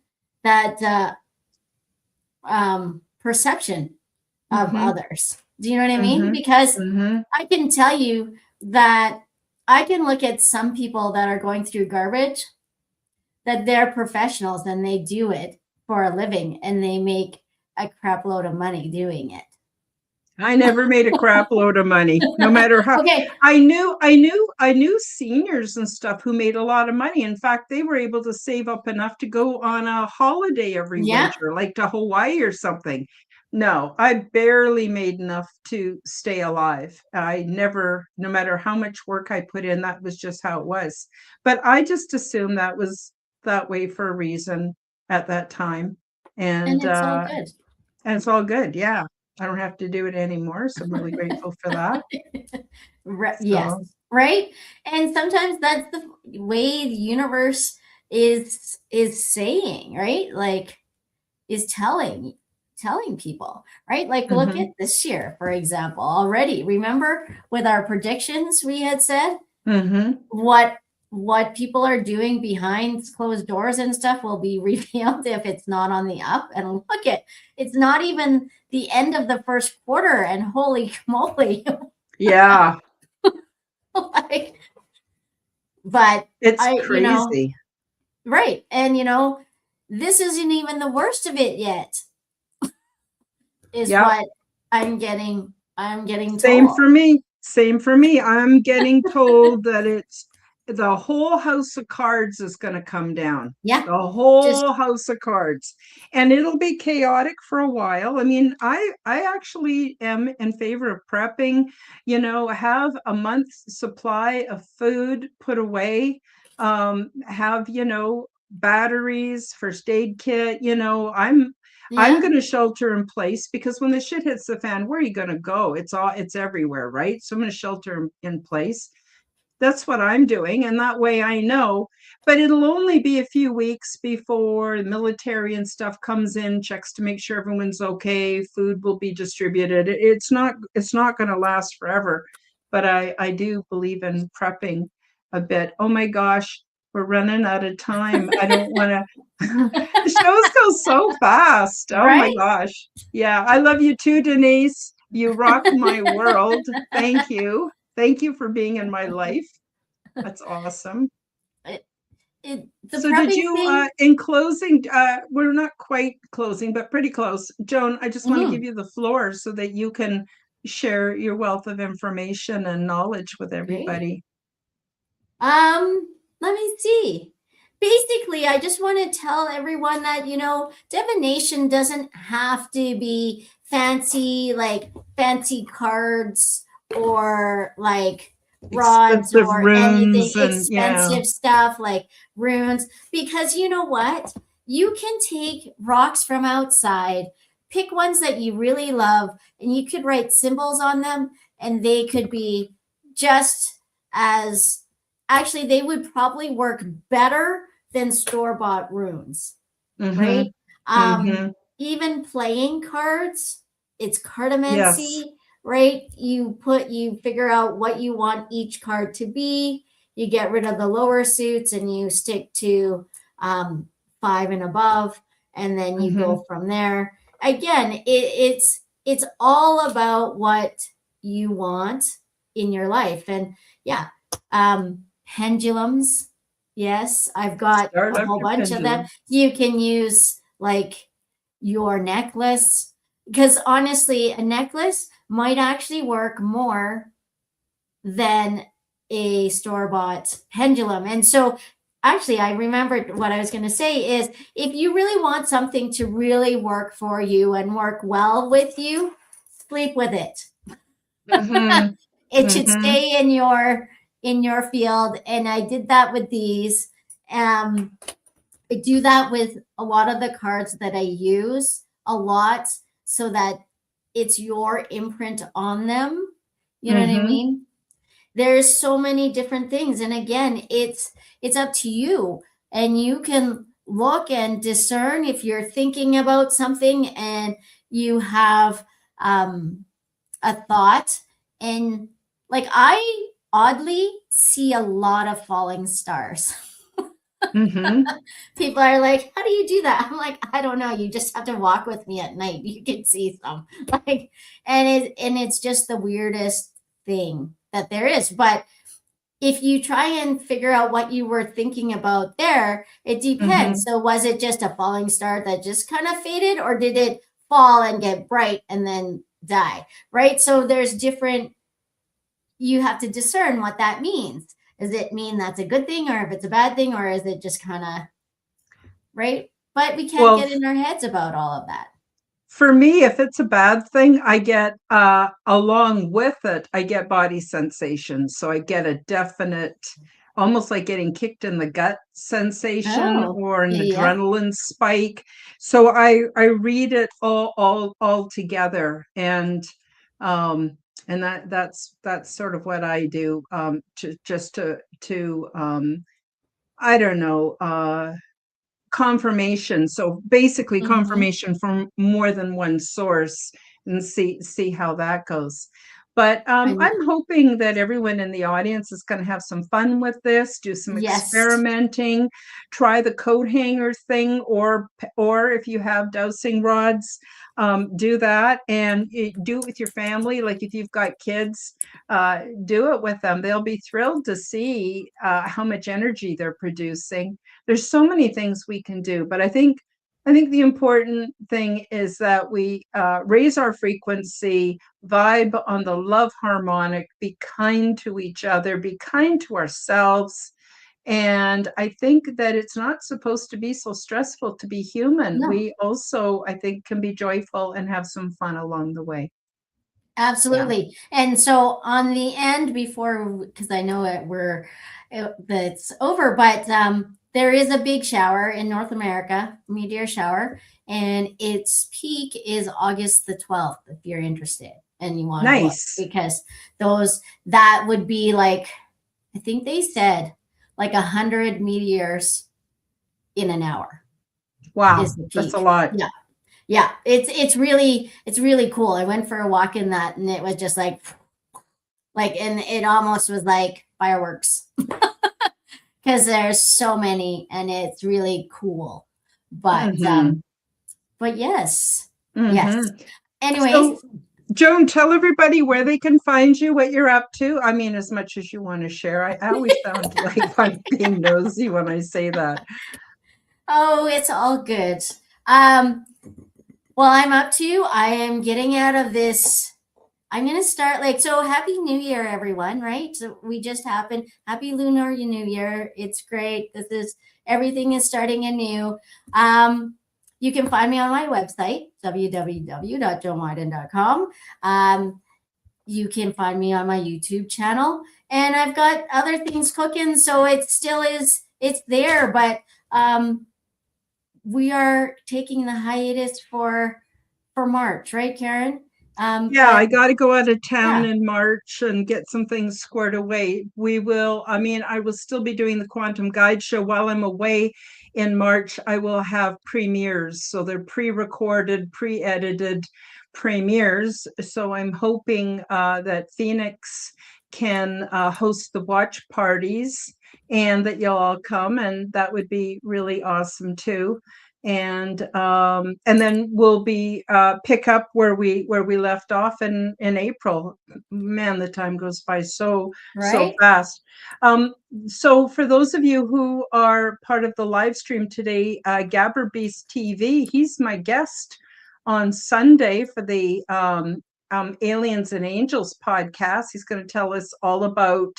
perception of Mm-hmm. others. Do you know what I mean? Mm-hmm. Because Mm-hmm. I can tell you that I can look at some people that are going through garbage, that they're professionals and they do it for a living and they make a crap load of money doing it. I never made a crap load of money, no matter how. Okay. I knew seniors and stuff who made a lot of money. In fact, they were able to save up enough to go on a holiday every Yeah. winter, like to Hawaii or something. No, I barely made enough to stay alive. I never, no matter how much work I put in, that was just how it was. But I just assumed that was that way for a reason at that time. And And it's all uh good. and it's all good. Yeah. I don't have to do it anymore. So I'm really grateful for that. Yes, So, right. And sometimes that's the way the universe is saying, right? Like is telling people, right? Like look at mhm, this year, for example, already. Remember with our predictions we had said mhm. what people are doing behind closed doors and stuff will be revealed if it's not on the up. And look at it's not even the end of the first quarter, and holy moly, Yeah, like, but it's I, crazy. right. And this isn't even the worst of it yet, is Yep. what I'm getting Same told. for me. Same for me. I'm getting told that it's the whole house of cards is going to come down. Yeah. The Just whole house of cards. And it'll be chaotic for a while. I mean, I actually am in favor of prepping, have a month's supply of food put away, have, batteries, first aid kit, I'm yeah. going to shelter in place because when the shit hits the fan, where are you going to go? It's everywhere, right? So I'm going to shelter in place. That's what I'm doing. And that way I know, but it'll only be a few weeks before the military and stuff comes in, checks to make sure everyone's okay. Food will be distributed. It's not going to last forever, but I do believe in prepping a bit. Oh my gosh, we're running out of time. I don't want to. The shows go so fast. Oh my Right. gosh. Yeah, I love you too, Denise. You rock my world. Thank you. Thank you for being in my life. That's awesome. it, the So did prepping you, thing. in closing, we're not quite closing, but pretty close. Joan, I just want to give Mhm. you the floor so that you can share your wealth of information and knowledge with Great. everybody. Let me see. Basically, I just want to tell everyone that, divination doesn't have to be fancy, like fancy cards or like rods Expensive or anything rooms and yeah. expensive stuff like runes. Because you know what? You can take rocks from outside, pick ones that you really love, and you could write symbols on them, and they could be just as actually they would probably work better than store-bought runes, Mm-hmm. right? um Mm-hmm. Even playing cards, it's Yes. cartomancy, right? You figure out what you want each card to be, you get rid of the lower suits and you stick to um 5 and above, and then you Mm-hmm. go from there. Again, it's all about what you want in your life. And yeah, pendulums. Yes, I've got Start a up whole your bunch of them. pendulum. You can use like your necklace, because honestly, a necklace might actually work more than a store-bought pendulum. And so actually I remembered what I was going to say is if you really want something to really work for you and work well with you, sleep with it. Mm-hmm. It should Mm-hmm. stay in your field. And I did that with these. um I do that with a lot of the cards that I use a lot, so that it's your imprint on them. You know what I Mm-hmm. mean? There's so many different things, and again, it's up to you, and you can look and discern if you're thinking about something and you have um a thought. And like I oddly see a lot of falling stars. Mm-hmm. People are like, how do you do that? I'm like, I don't know, you just have to walk with me at night, you can see some. Like, and it's just the weirdest thing that there is. But if you try and figure out what you were thinking about there, it Mm-hmm. depends. So was it just a falling star that just kind of faded, or did it fall and get bright and then die? Right? So there's different, you have to discern what that means. Does it mean that's a good thing, or if it's a bad thing, or is it just kind of right? But we can't Well, get in our heads about all of that. For me, if it's a bad thing, I get along with it, I get body sensations. So I get a definite, almost like getting kicked in the gut sensation Oh, or an yeah, yeah. adrenaline spike. So I read it all together, um and that's sort of what I do, just to I don't know, confirmation. So basically Mm-hmm. confirmation from more than one source, and see how that goes. But I know. I'm hoping that everyone in the audience is going to have some fun with this, do some Yes. experimenting, try the coat hanger thing, or if you have dowsing rods, do that, and do it with your family. Like if you've got kids, do it with them. They'll be thrilled to see how much energy they're producing. There's so many things we can do, but I think the important thing is that we raise our frequency, vibe on the love harmonic, be kind to each other, be kind to ourselves. And I think that it's not supposed to be so stressful to be human. No. We also, I think, can be joyful and have some fun along the way. Yeah. Absolutely. And so on the end, before, because I know that's over, but there is a big shower in North America, meteor shower, and its peak is August the 12th. If you're interested and you want to look, Nice. because that would be like, I think they said like 100 meteors in an hour is Wow. the That's a peak. lot. Yeah. Yeah, it's really cool. I went for a walk in that, and it was just like, and it almost was like fireworks because there's so many, and it's really cool. But Hmm. but yes, yes. Hmm. Anyways, So, Joan, tell everybody where they can find you, what you're up to. I mean, as much as you want to share. I always sound like I'm being nosy when I say that. oh, it's all good. Um, well, I'm up to. I am getting out of this. I'm gonna start like so. Happy New Year, everyone! Right? So we just happened. Happy Lunar New Year! It's great. Everything is starting anew. Um, you can find me on my website www.joanwiden.com. You can find me on my YouTube channel, and I've got other things cooking. So it still is. It's there, but we are taking the hiatus for March, right, Karen? Yeah, But I got to go out of town yeah. in March and get some things squared away. I mean, I will still be doing the Quantum Guide show while I'm away in March. I will have premieres. So they're pre-recorded, pre-edited premieres. So I'm hoping that Phoenix can host the watch parties and that you'll all come, and that would be really awesome too. And then we'll be pick up where we left off in April. Man, the time goes by so Right? fast. So for those of you who are part of the live stream today, Gabber Beast TV, he's my guest on Sunday for the Aliens and Angels podcast. He's going to tell us all about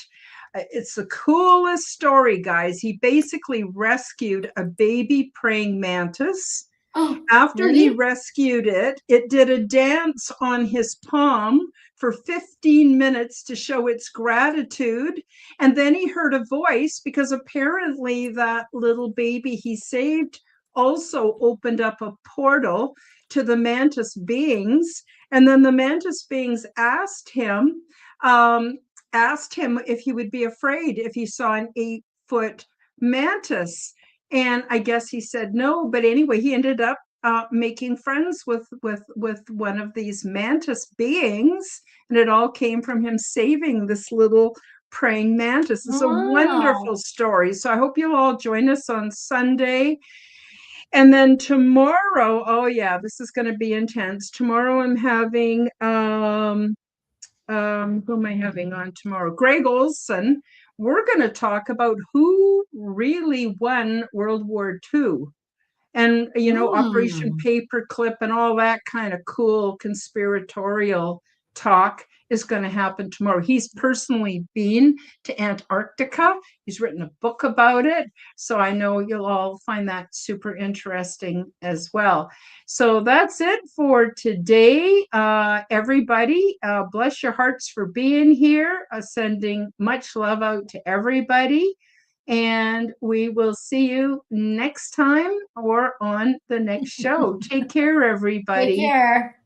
it's the coolest story, guys. He basically rescued a baby praying mantis. Oh, After he really? rescued it, it did a dance on his palm for 15 minutes to show its gratitude. And then he heard a voice because apparently that little baby he saved also opened up a portal to the mantis beings. And then the mantis beings um, asked him if he would be afraid if he saw an 8-foot mantis. And I guess he said no, but anyway, he ended up making friends with one of these mantis beings, and it all came from him saving this little praying mantis. It's a Wow. wonderful story. So I hope you'll all join us on Sunday. And then tomorrow, oh yeah, this is going to be intense. Tomorrow I'm having who am I having on tomorrow? Greg Olson. We're going to talk about who really won World War II, and Operation Hmm. Paperclip and all that kind of cool conspiratorial talk. is going to happen tomorrow. He's personally been to Antarctica. He's written a book about it. So I know you'll all find that super interesting as well. So that's it for today. Everybody, bless your hearts for being here. Sending much love out to everybody. And we will see you next time or on the next show. Take care, everybody. Take care.